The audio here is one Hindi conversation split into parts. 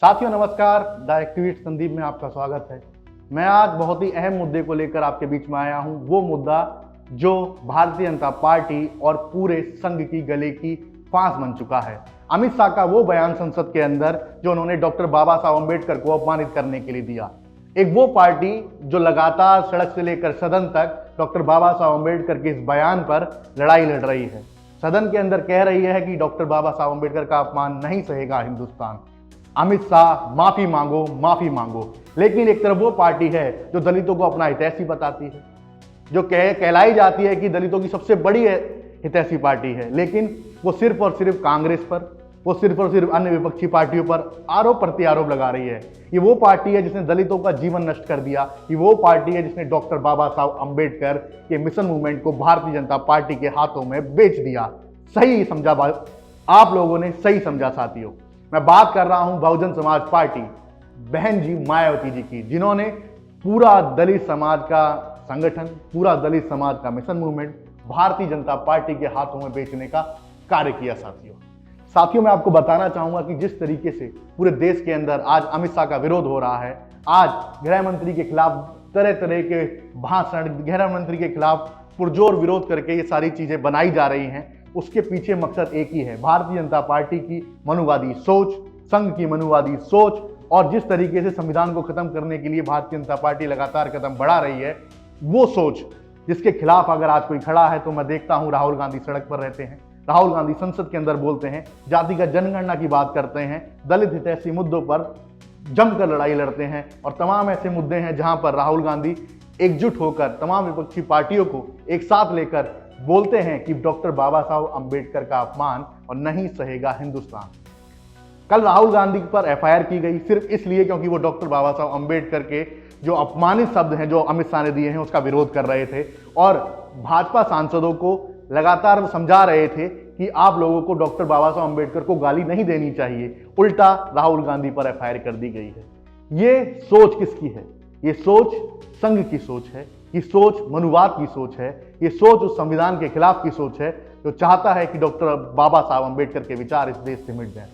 साथियों नमस्कार, द एक्टिविस्ट संदीप में आपका स्वागत है। मैं आज बहुत ही अहम मुद्दे को लेकर आपके बीच में आया हूं। वो मुद्दा जो भारतीय जनता पार्टी और पूरे संघ की गले की फांस बन चुका है। अमित शाह का वो बयान संसद के अंदर जो उन्होंने डॉक्टर बाबा साहब अम्बेडकर को अपमानित करने के लिए दिया। एक वो पार्टी जो लगातार सड़क से लेकर सदन तक डॉक्टर बाबा साहब अम्बेडकर के इस बयान पर लड़ाई लड़ रही है। सदन के अंदर कह रही है कि डॉक्टर बाबा साहब अम्बेडकर का अपमान नहीं सहेगा हिंदुस्तान। अमित शाह माफी मांगो, माफी मांगो। लेकिन एक तरफ वो पार्टी है जो दलितों को अपना हितैषी बताती है, जो कहलाई जाती है कि दलितों की सबसे बड़ी हितैषी पार्टी है, लेकिन वो सिर्फ और सिर्फ कांग्रेस पर, वो सिर्फ और सिर्फ अन्य विपक्षी पार्टियों पर आरोप प्रत्यारोप लगा रही है। ये वो पार्टी है जिसने दलितों का जीवन नष्ट कर दिया। ये वो पार्टी है जिसने डॉक्टर बाबा साहब अम्बेडकर के मिशन मूवमेंट को भारतीय जनता पार्टी के हाथों में बेच दिया। सही समझा, आप लोगों ने सही समझा साथियों। मैं बात कर रहा हूं बहुजन समाज पार्टी बहन जी मायावती जी की, जिन्होंने पूरा दलित समाज का संगठन, पूरा दलित समाज का mission movement Bharatiya Janata party के हाथों में बेचने का कार्य किया। साथियों मैं आपको बताना चाहूंगा कि जिस तरीके से पूरे देश के अंदर आज अमित शाह का विरोध हो रहा है, आज गृह मंत्री के खिलाफ तरह तरह के भाषण, गृह मंत्री के खिलाफ पुरजोर विरोध करके ये सारी चीजें बनाई जा रही हैं, उसके पीछे मकसद एक ही है, भारतीय जनता पार्टी की मनुवादी सोच, संघ की मनुवादी सोच, और जिस तरीके से संविधान को खत्म करने के लिए भारतीय जनता पार्टी लगातार कदम बढ़ा रही है, वो सोच जिसके खिलाफ अगर आज कोई खड़ा है तो मैं देखता हूं राहुल गांधी सड़क पर रहते हैं, राहुल गांधी संसद के अंदर बोलते हैं, जातिगत जनगणना की बात करते हैं, दलित हितैषी मुद्दों पर जमकर लड़ाई लड़ते हैं, और तमाम ऐसे मुद्दे हैं जहां पर राहुल गांधी एकजुट होकर तमाम विपक्षी पार्टियों को एक साथ लेकर बोलते हैं कि डॉक्टर बाबा साहब अम्बेडकर का अपमान और नहीं सहेगा हिंदुस्तान। कल राहुल गांधी पर एफआईआर की गई सिर्फ इसलिए क्योंकि वो डॉक्टर बाबा साहब अम्बेडकर के जो अपमानित शब्द हैं जो अमित शाह ने दिए हैं उसका विरोध कर रहे थे, और भाजपा सांसदों को लगातार समझा रहे थे कि आप लोगों को डॉक्टर बाबा साहब अम्बेडकर को गाली नहीं देनी चाहिए। उल्टा राहुल गांधी पर एफआईआर कर दी गई है। ये सोच किसकी है? ये सोच संघ की सोच है, ये सोच मनुवाद की सोच है, ये सोच उस संविधान के खिलाफ की सोच है जो चाहता है कि डॉक्टर बाबा साहब अम्बेडकर के विचार इस देश से मिट जाएं।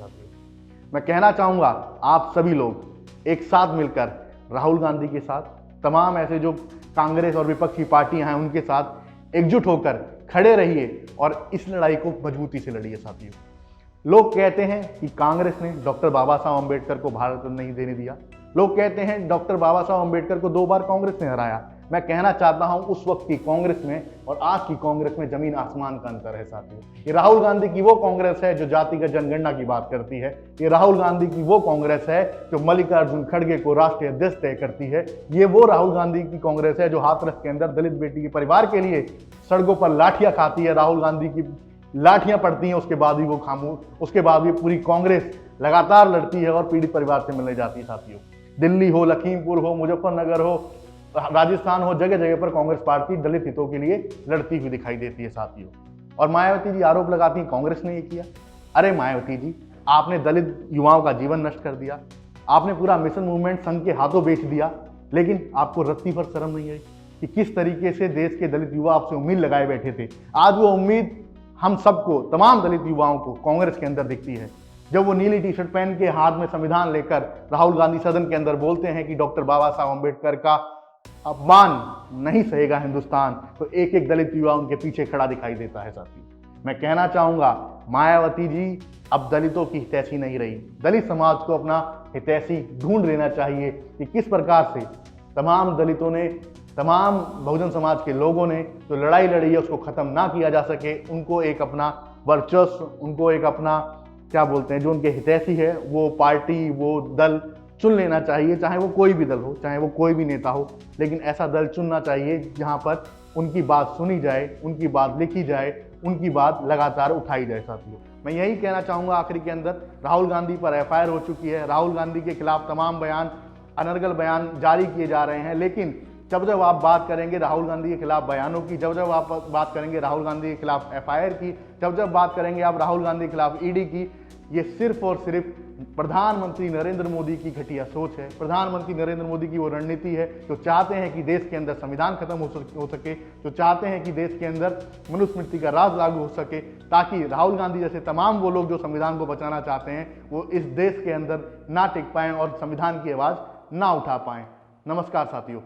मैं कहना चाहूंगा आप सभी लोग एक साथ मिलकर राहुल गांधी के साथ, तमाम ऐसे जो कांग्रेस और विपक्षी पार्टियां हैं उनके साथ एकजुट होकर खड़े रहिए और इस लड़ाई को मजबूती से लड़िए साथियों। लोग कहते हैं कि कांग्रेस ने डॉक्टर बाबा साहब अम्बेडकर को भारत रत्न नहीं देने दिया, लोग कहते हैं डॉक्टर बाबा साहब अम्बेडकर को 2 बार कांग्रेस ने हराया। मैं कहना चाहता हूं उस वक्त की कांग्रेस में और आज की कांग्रेस में जमीन आसमान का अंतर है साथियों। ये राहुल गांधी की वो कांग्रेस है जो जातिगत जनगणना की बात करती है, ये राहुल गांधी की वो कांग्रेस है जो मल्लिकार्जुन खड़गे को राष्ट्रीय अध्यक्ष तय करती है, ये वो राहुल गांधी की कांग्रेस है जो हाथरस के अंदर दलित बेटी के परिवार के लिए सड़कों पर लाठियां खाती है। राहुल गांधी की लाठियां पड़ती हैं, उसके बाद भी वो खामोश, उसके बाद भी पूरी कांग्रेस लगातार लड़ती है और पीड़ित परिवार से मिलने जाती है साथियों। दिल्ली हो, लखीमपुर हो, मुजफ्फरनगर हो, राजस्थान हो, जगह जगह पर कांग्रेस पार्टी दलित हितों के लिए लड़ती हुई दिखाई देती है साथियों। और मायावती जी आरोप लगाती हैं कांग्रेस ने ये किया। अरे मायावती जी, आपने दलित युवाओं का जीवन नष्ट कर दिया, आपने पूरा मिशन मूवमेंट संघ के हाथों बेच दिया, लेकिन आपको रत्ती पर शर्म नहीं आई कि किस तरीके से देश के दलित युवा आपसे उम्मीद लगाए बैठे थे। आज वो उम्मीद हम सबको, तमाम दलित युवाओं को कांग्रेस के अंदर दिखती है। जब वो नीली टी शर्ट पहन के हाथ में संविधान लेकर राहुल गांधी सदन के अंदर बोलते हैं कि डॉक्टर बाबा साहब अम्बेडकर का अपमान नहीं सहेगा हिंदुस्तान, तो एक एक दलित युवा उनके पीछे खड़ा दिखाई देता है साथियों। मैं कहना चाहूंगा मायावती जी अब दलितों की हितैषी नहीं रही, दलित समाज को अपना हितैषी ढूंढ लेना चाहिए कि किस प्रकार से तमाम दलितों ने, तमाम बहुजन समाज के लोगों ने जो लड़ाई लड़ी है उसको खत्म ना किया जा सके। उनको एक अपना वर्चस्व, उनको एक अपना क्या बोलते हैं, जो उनके हितैषी है वो पार्टी, वो दल चुन लेना चाहिए, चाहे वो कोई भी दल हो, चाहे वो कोई भी नेता हो, लेकिन ऐसा दल चुनना चाहिए जहां पर उनकी बात सुनी जाए, उनकी बात लिखी जाए, उनकी बात लगातार उठाई जाए साथियों। मैं यही कहना चाहूँगा आखिरी के अंदर, राहुल गांधी पर एफआईआर हो चुकी है, राहुल गांधी के खिलाफ तमाम बयान, अनर्गल बयान जारी किए जा रहे हैं, लेकिन जब जब आप बात करेंगे राहुल गांधी के खिलाफ बयानों की, जब जब आप बात करेंगे राहुल गांधी के खिलाफ एफआईआर की, जब जब बात करेंगे आप राहुल गांधी के खिलाफ ईडी की, ये सिर्फ और सिर्फ प्रधानमंत्री नरेंद्र मोदी की घटिया सोच है। प्रधानमंत्री नरेंद्र मोदी की वो रणनीति है जो चाहते हैं कि देश के अंदर संविधान खत्म हो सके, जो चाहते हैं कि देश के अंदर मनुस्मृति का राज लागू हो सके, ताकि राहुल गांधी जैसे तमाम वो लोग जो संविधान को बचाना चाहते हैं वो इस देश के अंदर ना टिक पाएं और संविधान की आवाज़ ना उठा पाएं। नमस्कार साथियों।